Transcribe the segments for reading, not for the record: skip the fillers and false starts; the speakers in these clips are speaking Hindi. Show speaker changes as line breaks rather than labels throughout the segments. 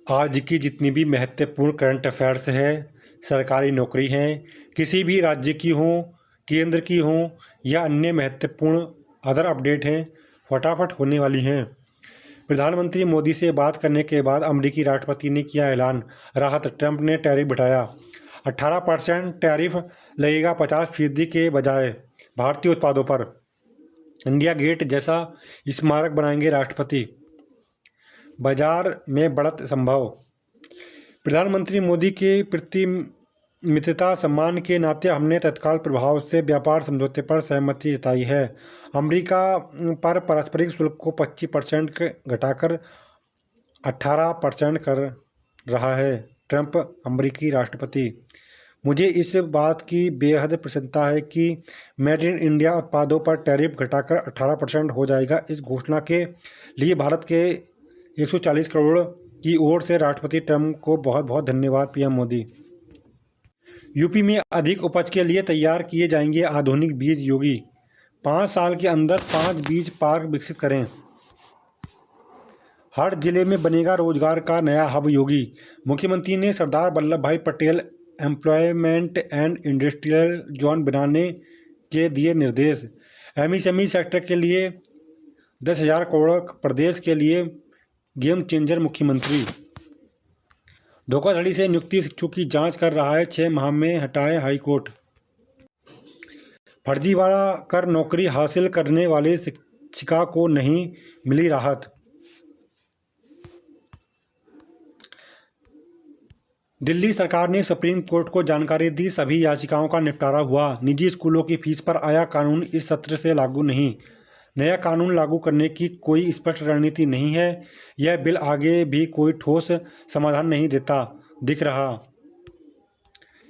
आज की जितनी भी महत्वपूर्ण करंट अफेयर्स है, सरकारी नौकरी हैं, किसी भी राज्य की हों, केंद्र की हों या अन्य महत्वपूर्ण अदर अपडेट हैं, फटाफट होने वाली हैं। प्रधानमंत्री मोदी से बात करने के बाद अमेरिकी राष्ट्रपति ने किया ऐलान, राहत। ट्रंप ने टैरिफ बढ़ाया, 18% टैरिफ लगेगा 50% के बजाय भारतीय उत्पादों पर। इंडिया गेट जैसा स्मारक बनाएंगे राष्ट्रपति, बाजार में बढ़त संभव। प्रधानमंत्री मोदी के प्रति मित्रता सम्मान के नाते हमने तत्काल प्रभाव से व्यापार समझौते पर सहमति जताई है। अमेरिका पर पारस्परिक शुल्क को 25% घटाकर 18% कर रहा है। ट्रंप, अमेरिकी राष्ट्रपति। मुझे इस बात की बेहद प्रसन्नता है कि मेड इन इंडिया उत्पादों पर टैरिफ घटाकर 18% हो जाएगा। इस घोषणा के लिए भारत के 140 करोड़ की ओर से राष्ट्रपति ट्रंप को बहुत बहुत धन्यवाद। पीएम मोदी। यूपी में अधिक उपज के लिए तैयार किए जाएंगे आधुनिक बीज। योगी, 5 साल के अंदर 5 बीज पार्क विकसित करें। हर जिले में बनेगा रोजगार का नया हब। योगी। मुख्यमंत्री ने सरदार वल्लभ भाई Patel employment and industrial zone बनाने के दिए निर्देश। एमएसएमई सेक्टर के लिए 10,000 करोड़, प्रदेश के लिए गेम चेंजर। मुख्यमंत्री। धोखाधड़ी से नियुक्ति शिक्षकों की जांच कर रहा है, 6 माह में हटाए हाईकोर्ट। फर्जीवाड़ा कर नौकरी हासिल करने वाले शिक्षिका को नहीं मिली राहत। दिल्ली सरकार ने सुप्रीम कोर्ट को जानकारी दी, सभी याचिकाओं का निपटारा हुआ। निजी स्कूलों की फीस पर आया कानून इस सत्र से लागू नहीं। नया कानून लागू करने की कोई स्पष्ट रणनीति नहीं है। यह बिल आगे भी कोई ठोस समाधान नहीं देता दिख रहा।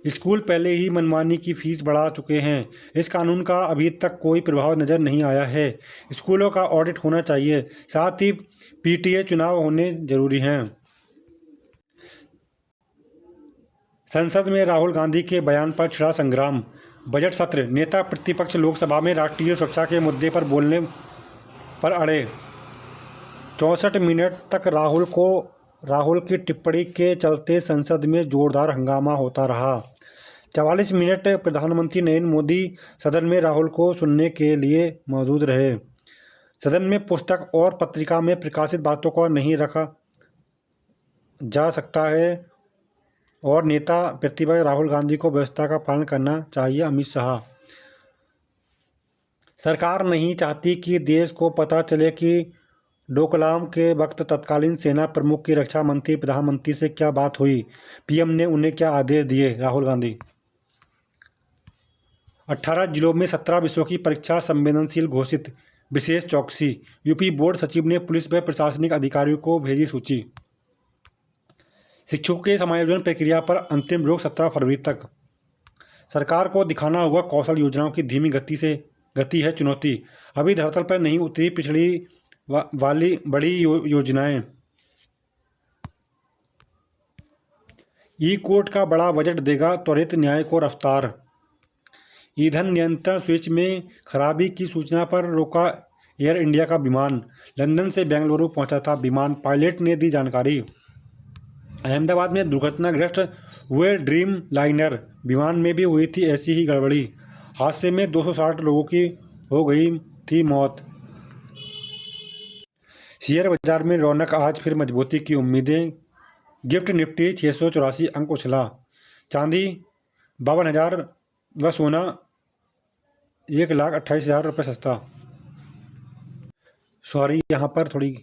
स्कूल पहले ही मनमानी की फीस बढ़ा चुके हैं। इस कानून का अभी तक कोई प्रभाव नजर नहीं आया है। स्कूलों का ऑडिट होना चाहिए, साथ ही पीटीए चुनाव होने जरूरी हैं। संसद में राहुल गांधी के बयान पर छिड़ा संग्राम। बजट सत्र, नेता प्रतिपक्ष लोकसभा में राष्ट्रीय सुरक्षा के मुद्दे पर बोलने पर अड़े। 64 मिनट तक राहुल की टिप्पणी के चलते संसद में जोरदार हंगामा होता रहा। 44 मिनट प्रधानमंत्री नरेंद्र मोदी सदन में राहुल को सुनने के लिए मौजूद रहे। सदन में पुस्तक और पत्रिका में प्रकाशित बातों को नहीं रखा जा सकता है और नेता प्रतिपक्ष राहुल गांधी को व्यवस्था का पालन करना चाहिए। अमित शाह। सरकार नहीं चाहती कि देश को पता चले कि डोकलाम के वक्त तत्कालीन सेना प्रमुख की रक्षा मंत्री प्रधानमंत्री से क्या बात हुई, पीएम ने उन्हें क्या आदेश दिए। राहुल गांधी। 18 जिलों में 17 विषयों की परीक्षा संवेदनशील घोषित, विशेष चौकसी। यूपी बोर्ड सचिव ने पुलिस व प्रशासनिक अधिकारियों को भेजी सूची। शिक्षकों के समायोजन प्रक्रिया पर अंतिम रोक 17 फरवरी तक। सरकार को दिखाना होगा कौशल योजनाओं की धीमी गति है चुनौती। अभी धरातल पर नहीं उतरी पिछड़ी वाली बड़ी योजनाएं। ई कोर्ट का बड़ा बजट देगा त्वरित न्याय को रफ्तार। ईंधन नियंत्रण स्विच में खराबी की सूचना पर रोका एयर इंडिया का विमान। लंदन से बेंगलुरु पहुंचा था विमान, पायलट ने दी जानकारी। अहमदाबाद में दुर्घटनाग्रस्त हुए ड्रीम लाइनर विमान में भी हुई थी ऐसी ही गड़बड़ी। हादसे में 260 लोगों की हो गई थी मौत। शेयर बाजार में रौनक, आज फिर मजबूती की उम्मीदें। गिफ्ट निफ्टी 684 अंक उछला। चांदी 52,000 व सोना 1,28,000 रुपये सस्ता। सॉरी, यहाँ पर थोड़ी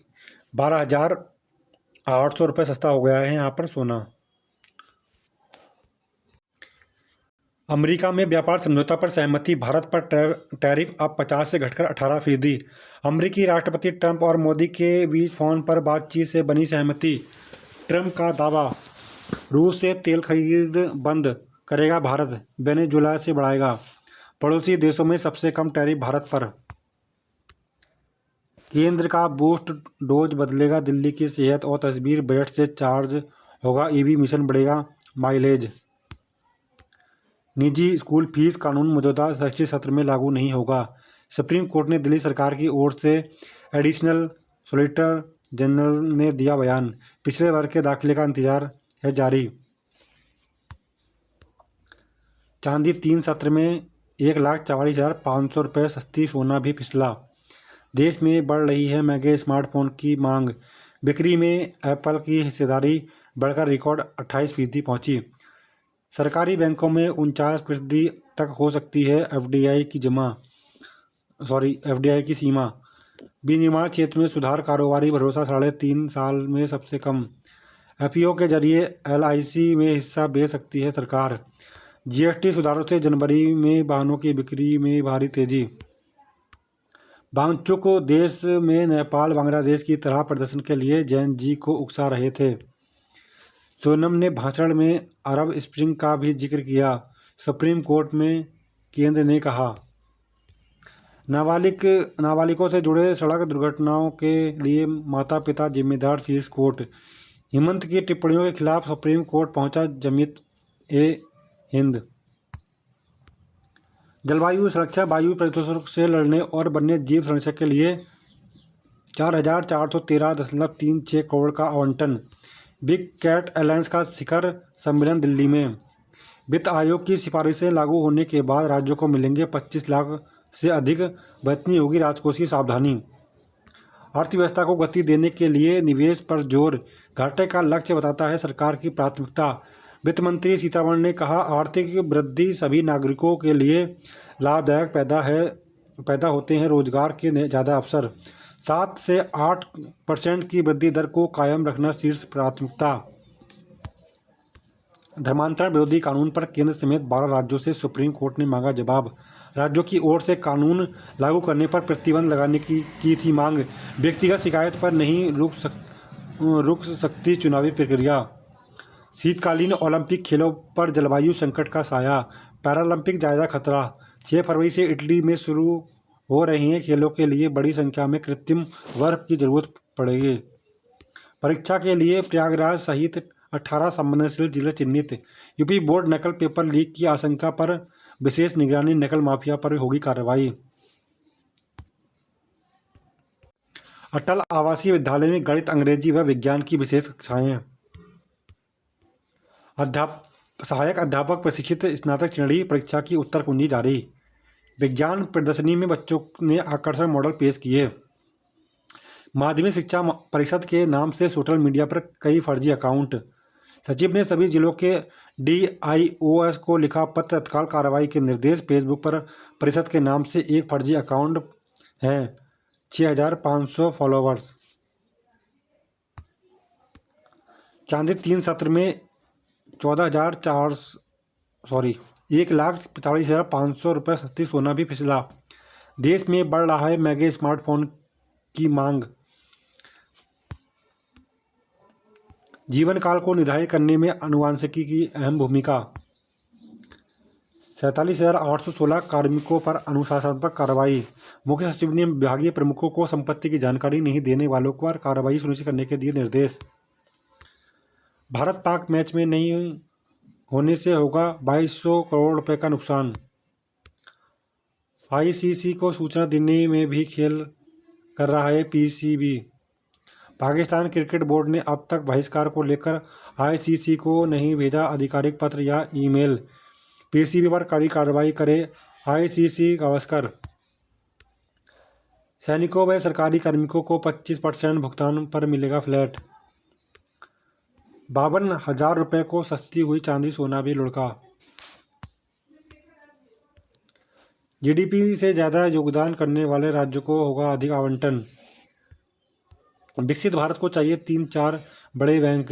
12,800 रुपये सस्ता हो गया है यहाँ पर सोना। अमेरिका में व्यापार समझौता पर सहमति, भारत पर टैरिफ अब 50 से घटकर 18%। अमेरिकी राष्ट्रपति ट्रंप और मोदी के बीच फोन पर बातचीत से बनी सहमति। ट्रंप का दावा, रूस से तेल खरीद बंद करेगा भारत, वेनेजुएला से बढ़ाएगा। पड़ोसी देशों में सबसे कम टैरिफ भारत पर। केंद्र का बूस्ट डोज बदलेगा दिल्ली की सेहत और तस्वीर, बजट से चार्ज होगा ईवी मिशन, बढ़ेगा माइलेज। निजी स्कूल फीस कानून मौजूदा शैक्षिक सत्र में लागू नहीं होगा। सुप्रीम कोर्ट ने दिल्ली सरकार की ओर से एडिशनल सॉलिसिटर जनरल ने दिया बयान। पिछले वर्ग के दाखिले का इंतजार है जारी। चांदी 3 सत्र में 1,44,500 रुपये सस्ती, सोना भी फिसला। देश में बढ़ रही है महंगे स्मार्टफोन की मांग। बिक्री में एप्पल की हिस्सेदारी बढ़कर रिकॉर्ड 28% पहुंची। सरकारी बैंकों में 49% तक हो सकती है एफडीआई की सीमा। विनिर्माण क्षेत्र में सुधार, कारोबारी भरोसा 3.5 साल में सबसे कम। एफपीओ के जरिए एलआईसी में हिस्सा बेच सकती है सरकार। जीएसटी सुधारों से जनवरी में वाहनों की बिक्री में भारी तेजी। वांगचुक देश में नेपाल बांग्लादेश की तरह प्रदर्शन के लिए जैन जी को उकसा रहे थे। सोनम ने भाषण में अरब स्प्रिंग का भी जिक्र किया। सुप्रीम कोर्ट में केंद्र ने कहा, नाबालिगों से जुड़े सड़क दुर्घटनाओं के लिए माता पिता जिम्मेदार, शीर्ष कोर्ट। हेमंत की टिप्पणियों के खिलाफ सुप्रीम कोर्ट पहुंचा जमीयत ए हिंद। जलवायु सुरक्षा, वायु प्रदूषण से लड़ने और वन्य जीव संरक्षण के लिए 4,413.36 करोड़ का आवंटन। बिग कैट अलायंस का शिखर सम्मेलन दिल्ली में। वित्त आयोग की सिफारिशें लागू होने के बाद राज्यों को मिलेंगे 25 लाख से अधिक, बरतनी होगी राजकोषीय सावधानी। अर्थव्यवस्था को गति देने के लिए निवेश पर जोर, घाटे का लक्ष्य बताता है सरकार की प्राथमिकता। वित्त मंत्री सीतारमण ने कहा, आर्थिक वृद्धि सभी नागरिकों के लिए लाभदायक पैदा होते हैं रोजगार के ज़्यादा अवसर। 7 से 8% की वृद्धि दर को कायम रखना शीर्ष प्राथमिकता। धर्मांतरण विरोधी कानून पर केंद्र समेत 12 राज्यों से सुप्रीम कोर्ट ने मांगा जवाब। राज्यों की ओर से कानून लागू करने पर प्रतिबंध लगाने की थी मांग। व्यक्तिगत शिकायत पर नहीं रुक सकती चुनावी प्रक्रिया। शीतकालीन ओलंपिक खेलों पर जलवायु संकट का साया, पैरालंपिक जायजा खतरा। 6 फरवरी से इटली में शुरू हो रहे हैं खेलों के लिए बड़ी संख्या में कृत्रिम बर्फ की जरूरत पड़ेगी। परीक्षा के लिए प्रयागराज सहित 18 संवेदनशील जिले चिन्हित। यूपी बोर्ड नकल पेपर लीक की आशंका पर विशेष निगरानी, नकल माफिया पर होगी कार्रवाई। अटल आवासीय विद्यालय में गणित, अंग्रेजी व विज्ञान की विशेष कक्षाएं। सहायक अध्यापक प्रशिक्षित स्नातक श्रेणी परीक्षा की उत्तर कुंजी जारी। विज्ञान प्रदर्शनी में बच्चों ने आकर्षक मॉडल पेश किए। माध्यमिक शिक्षा परिषद के नाम से सोशल मीडिया पर कई फर्जी अकाउंट। सचिव ने सभी जिलों के डीआईओएस को लिखा पत्र, तत्काल कार्रवाई के निर्देश। फेसबुक पर परिषद के नाम से एक फर्जी अकाउंट हैं, 6,500 फॉलोवर्स। चांदी 3 सत्र में 1,45,500 रुपये सस्ती, सोना भी फिसला। देश में बढ़ रहा है महंगे स्मार्टफोन की मांग। जीवन काल को निर्धारित करने में आनुवंशिकी की अहम भूमिका। 47,816 कार्मिकों पर अनुशासनात्मक कार्रवाई। मुख्य सचिव ने विभागीय प्रमुखों को संपत्ति की जानकारी नहीं देने वालों पर कार्रवाई सुनिश्चित करने के दिए निर्देश। भारत पाक मैच में नहीं होने से होगा 2,200 करोड़ रुपए का नुकसान। आईसीसी को सूचना देने में भी खेल कर रहा है पीसीबी। पाकिस्तान क्रिकेट बोर्ड ने अब तक बहिष्कार को लेकर आईसीसी को नहीं भेजा आधिकारिक पत्र या ईमेल। पीसीबी पर कड़ी कार्रवाई करे आईसीसी गावस्कर। सैनिकों व सरकारी कार्मिकों को 25% भुगतान पर मिलेगा फ्लैट। 52,000 रुपये को सस्ती हुई चांदी, सोना भी लुढ़का। जीडीपी से ज़्यादा योगदान करने वाले राज्यों को होगा अधिक आवंटन। विकसित भारत को चाहिए 3-4 बड़े बैंक।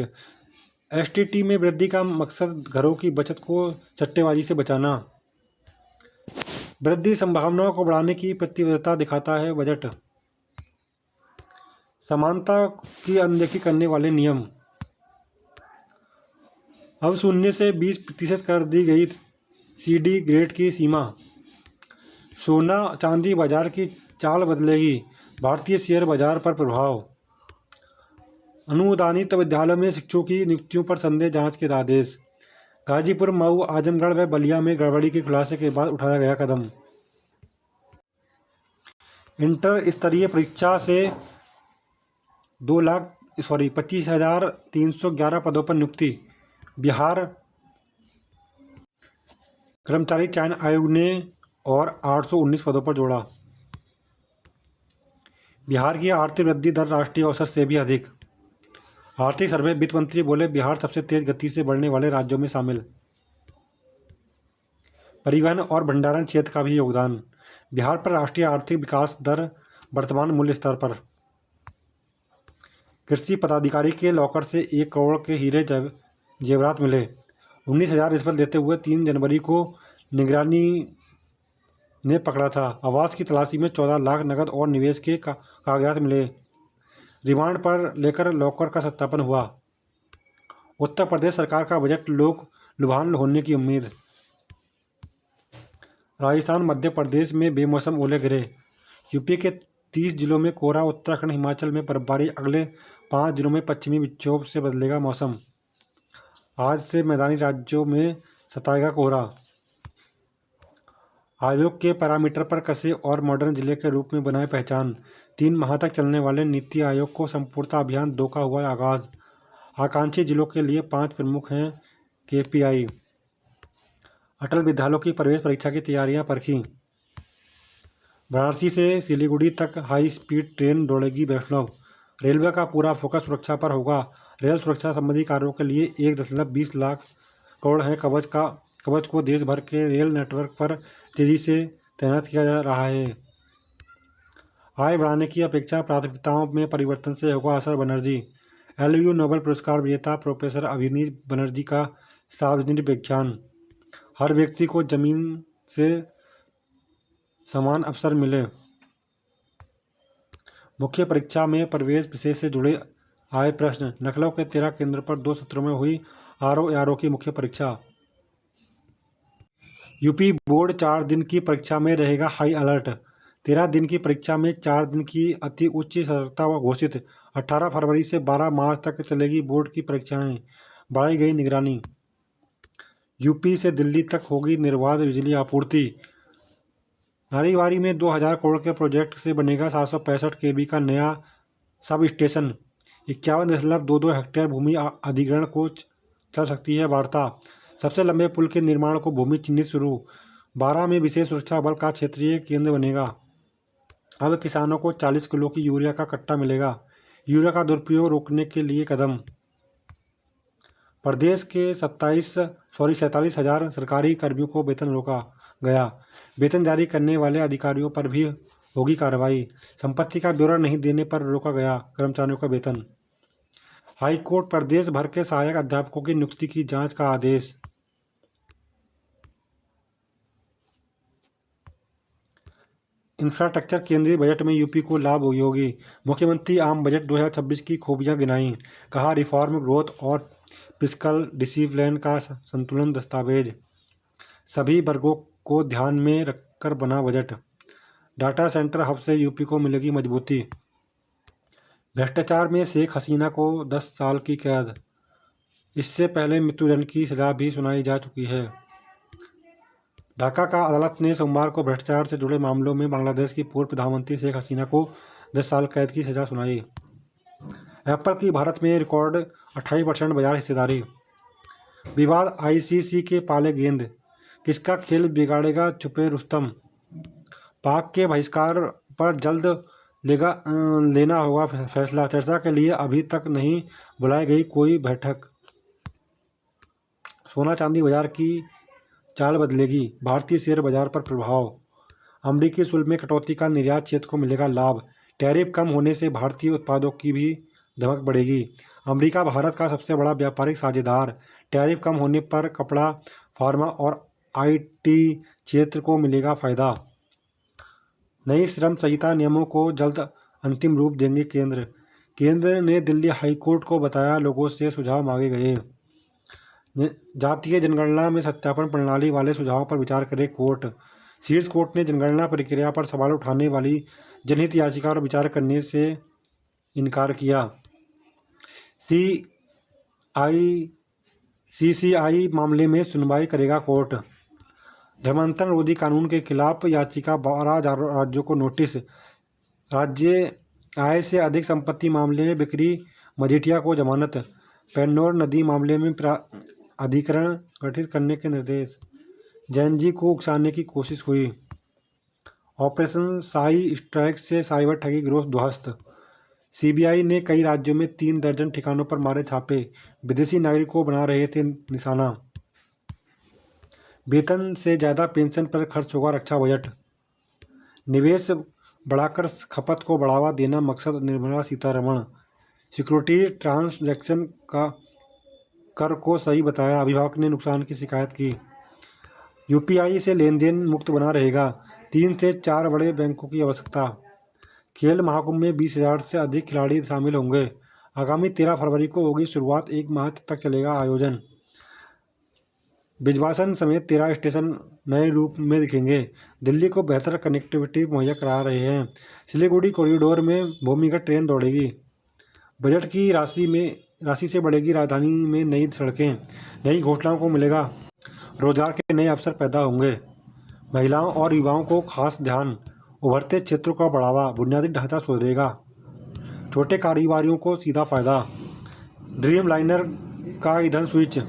एसटीटी में वृद्धि का मकसद घरों की बचत को सट्टेबाजी से बचाना। वृद्धि संभावनाओं को बढ़ाने की प्रतिबद्धता दिखाता है बजट। समानता की अनदेखी करने वाले नियम। अब 0 से 20% कर दी गई सीडी ग्रेड की सीमा। सोना चांदी बाजार की चाल बदलेगी, भारतीय शेयर बाजार पर प्रभाव। अनुदानित विद्यालयों में शिक्षकों की नियुक्तियों पर संदेह जांच के आदेश। गाजीपुर, मऊ, आजमगढ़ व बलिया में गड़बड़ी के खुलासे के बाद उठाया गया कदम। इंटर स्तरीय परीक्षा से 25,311 पदों पर नियुक्ति। बिहार कर्मचारी चयन आयोग ने और 819 पदों पर जोड़ा। बिहार की आर्थिक वृद्धि दर राष्ट्रीय औसत से भी अधिक। आर्थिक सर्वे, वित्त मंत्री बोले बिहार सबसे तेज गति से बढ़ने वाले राज्यों में शामिल। परिवहन और भंडारण क्षेत्र का भी योगदान। बिहार पर राष्ट्रीय आर्थिक विकास दर वर्तमान मूल्य स्तर पर। कृषि पदाधिकारी के लॉकर से 1 करोड़ के हीरे जेवरात मिले। 19,000 रिश्वत देते हुए 3 जनवरी को निगरानी ने पकड़ा था। आवास की तलाशी में 14 लाख नकद और निवेश के कागजात मिले। रिमांड पर लेकर लॉकर का सत्यापन हुआ। उत्तर प्रदेश सरकार का बजट लोक लुभान होने की उम्मीद। राजस्थान मध्य प्रदेश में बेमौसम ओले गिरे। यूपी के 30 जिलों में कोहरा। उत्तराखंड हिमाचल में बर्फबारी। अगले 5 दिनों में पश्चिमी विक्षोभ से बदलेगा मौसम। आज से मैदानी राज्यों में सताएगा कोहरा। आयोग के पैरामीटर पर कसे और मॉडर्न जिले के रूप में बनाए पहचान। 3 माह तक चलने वाले नीति आयोग को संपूर्णता अभियान 2 का हुआ आगाज। आकांक्षी जिलों के लिए 5 प्रमुख हैं KPI। अटल विद्यालयों की प्रवेश परीक्षा की तैयारियां परखी। वाराणसी से सिलीगुड़ी तक हाई स्पीड ट्रेन दौड़ेगी वैष्णव। रेलवे का पूरा फोकस सुरक्षा पर होगा। रेल सुरक्षा संबंधी कार्यों के लिए 1.20 लाख करोड़ है। कवच को देश भर के रेल नेटवर्क पर तेजी से तैनात किया जा रहा है। आय बढ़ाने की अपेक्षा प्राथमिकताओं में परिवर्तन से होगा असर। बनर्जी। LU नोबेल पुरस्कार विजेता प्रोफेसर अवनीश बनर्जी का सार्वजनिक व्याख्यान। हर व्यक्ति को जमीन से समान अवसर मिले। मुख्य परीक्षा में प्रवेश विशेष से जुड़े आए प्रश्न। नकलों के 13 केंद्र पर 2 सत्रों में हुई RO की मुख्य परीक्षा। यूपी बोर्ड 4 दिन की परीक्षा में रहेगा हाई अलर्ट। 13 दिन की परीक्षा में 4 दिन की अति उच्च सतर्कता घोषित। 18 फरवरी से 12 मार्च तक चलेगी बोर्ड की परीक्षाएं। बढ़ाई गई निगरानी। यूपी से दिल्ली तक होगी निर्बाध बिजली आपूर्ति। नारीवारी में 2000 करोड़ के प्रोजेक्ट से बनेगा 765 kV का नया सब स्टेशन। 51.22 हेक्टेयर भूमि अधिग्रहण को चल सकती है वार्ता। सबसे लंबे पुल के निर्माण को भूमि चिन्हित शुरू। 12 में विशेष सुरक्षा बल का क्षेत्रीय केंद्र बनेगा। अब किसानों को 40 किलो की यूरिया का कट्टा मिलेगा। यूरिया का दुरुपयोग रोकने के लिए कदम। प्रदेश के 47,000 सरकारी कर्मियों को वेतन रोका गया। वेतन जारी करने वाले अधिकारियों पर भी होगी कार्रवाई। संपत्ति का ब्यौरा नहीं देने पर रोका गया कर्मचारियों का वेतन। हाई कोर्ट प्रदेश भर के सहायक अध्यापकों की नियुक्ति की जांच का आदेश। इंफ्रास्ट्रक्चर केंद्रीय बजट में यूपी को लाभ होगी। मुख्यमंत्री आम बजट 2026 की खूबियां गिनाई। कहा रिफॉर्म, ग्रोथ और फिस्कल डिसिप्लिन का संतुलन दस्तावेज। सभी वर्गों को ध्यान में रखकर बना बजट। डाटा सेंटर हब से यूपी को मिलेगी मजबूती। भ्रष्टाचार में शेख हसीना को 10 साल की कैद। इससे पहले मृत्युदंड की सजा भी सुनाई जा चुकी है। ढाका का अदालत ने सोमवार को भ्रष्टाचार से जुड़े मामलों में बांग्लादेश की पूर्व प्रधानमंत्री शेख हसीना को 10 साल कैद की सजा सुनाई। एप्पल की भारत में रिकॉर्ड 28% बाजार हिस्सेदारी। विवाद ICC के पाले गेंद। किसका खेल बिगाड़ेगा छुपे रुस्तम। पाक के बहिष्कार पर जल्द लेना होगा फैसला। चर्चा के लिए अभी तक नहीं बुलाई गई कोई बैठक। सोना चांदी बाजार की चाल बदलेगी। भारतीय शेयर बाजार पर प्रभाव। अमेरिकी शुल्क में कटौती का निर्यात क्षेत्र को मिलेगा लाभ। टैरिफ कम होने से भारतीय उत्पादों की भी धमक बढ़ेगी। अमेरिका भारत का सबसे बड़ा व्यापारिक साझेदार। टैरिफ कम होने पर कपड़ा, फार्मा और IT क्षेत्र को मिलेगा फायदा। नई श्रम संहिता नियमों को जल्द अंतिम रूप देंगे केंद्र। केंद्र ने दिल्ली हाई कोर्ट को बताया लोगों से सुझाव मांगे गए। जातीय जनगणना में सत्यापन प्रणाली वाले सुझाव पर विचार करे कोर्ट। शीर्ष कोर्ट ने जनगणना प्रक्रिया पर सवाल उठाने वाली जनहित याचिका पर विचार करने से इनकार किया। CCI मामले में सुनवाई करेगा कोर्ट। धर्मांतरण रोधी कानून के खिलाफ याचिका 12 राज्यों को नोटिस। राज्य आय से अधिक संपत्ति मामले में बिक्री मजीठिया को जमानत। पेन्नोर नदी मामले में अधिकरण गठित करने के निर्देश। जैन जी को उकसाने की कोशिश हुई। ऑपरेशन साई स्ट्राइक से साइबर ठगी गिरोह ध्वस्त। सीबीआई ने कई राज्यों में 3 दर्जन ठिकानों पर मारे छापे। विदेशी नागरिकों को बना रहे थे निशाना। वेतन से ज़्यादा पेंशन पर खर्च होगा रक्षा बजट। निवेश बढ़ाकर खपत को बढ़ावा देना मकसद, निर्मला सीतारमण। सिक्योरिटी ट्रांजैक्शन का कर को सही बताया, अभिभावक ने नुकसान की शिकायत की। यूपीआई से लेन देन मुक्त बना रहेगा। 3 से 4 बड़े बैंकों की आवश्यकता। खेल महाकुंभ में 20,000 से अधिक खिलाड़ी शामिल होंगे। आगामी 13 फरवरी को होगी शुरुआत, 1 माह तक चलेगा आयोजन। बिजवासन समेत 13 स्टेशन नए रूप में दिखेंगे। दिल्ली को बेहतर कनेक्टिविटी मुहैया करा रहे हैं। सिलीगुड़ी कॉरिडोर में भूमिगत ट्रेन दौड़ेगी। बजट की राशि से बढ़ेगी राजधानी में नई सड़कें। नई घोषणाओं को मिलेगा रोजगार के नए अवसर पैदा होंगे। महिलाओं और युवाओं को खास ध्यान। उभरते क्षेत्रों का बढ़ावा, बुनियादी ढांचा सुधरेगा। छोटे कारोबारियों को सीधा फायदा। ड्रीम लाइनर का ईंधन स्विच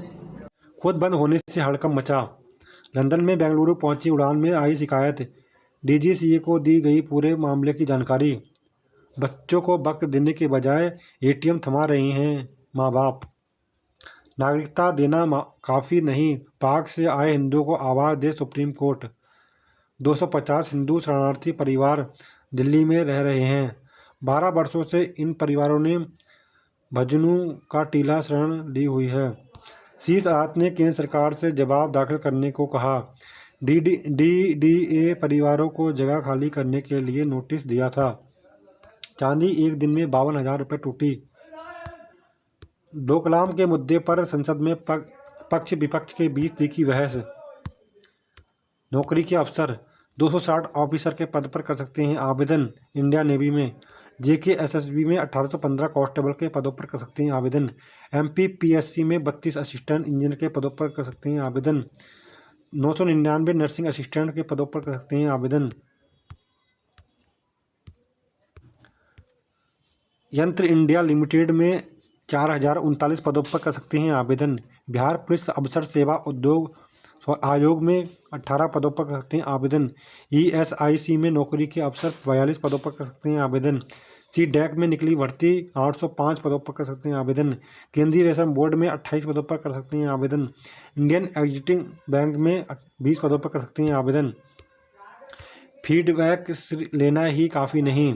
खुद बंद होने से हड़कंप मचा। लंदन में बेंगलुरु पहुंची उड़ान में आई शिकायत। डीजीसीए को दी गई पूरे मामले की जानकारी। बच्चों को वक्त देने के बजाय एटीएम थमा रहे हैं माँ बाप। नागरिकता देना काफ़ी नहीं, पाक से आए हिंदुओं को आवाज़ दे सुप्रीम कोर्ट। 250 हिंदू शरणार्थी परिवार दिल्ली में रह रहे हैं। 12 वर्षों से इन परिवारों ने भजनू का टीला शरण ली हुई है। शीर्ष अदालत ने केंद्र सरकार से जवाब दाखिल करने को कहा। डीडीए परिवारों को जगह खाली करने के लिए नोटिस दिया था। चांदी एक दिन में 52,000 रुपये टूटी। डोकलाम के मुद्दे पर संसद में पक्ष विपक्ष के बीच तीखी बहस। नौकरी के अवसर 260 ऑफिसर के पद पर कर सकते हैं आवेदन। इंडियन नेवी में जेकेएसएसबी में 1815 कांस्टेबल के पदों पर कर सकते हैं आवेदन। एमपीपीएससी में 32 असिस्टेंट इंजीनियर के पदों पर कर सकते हैं आवेदन। 999 नर्सिंग असिस्टेंट के पदों पर कर सकते हैं आवेदन। यंत्र इंडिया लिमिटेड में 4039 पदों पर कर सकते हैं आवेदन। बिहार पुलिस अफसर सेवा उद्योग आयोग में 18 पदों पर कर सकते हैं आवेदन। ईएसआईसी में नौकरी के अवसर 42 पदों पर कर सकते हैं आवेदन। सीडैक में निकली भर्ती 805 पदों पर कर सकते हैं आवेदन। केंद्रीय रेशम बोर्ड में 28 पदों पर कर सकते हैं आवेदन। इंडियन एग्जिटिंग बैंक में 20 पदों पर कर सकते हैं आवेदन। फीडबैक लेना ही काफ़ी नहीं।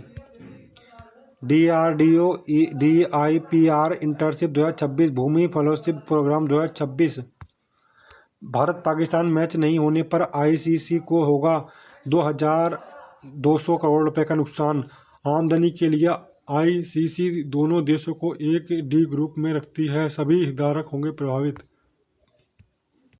DRDO DIPR internship 2026 Bhumi fellowship program 2026। Bharat Pakistan match नहीं होने पर आईसीसी को होगा 2,200 करोड़ रुपए का नुकसान। आमदनी के लिए आईसीसी दोनों देशों को एक डी ग्रुप में रखती है, सभी हितधारक होंगे प्रभावित।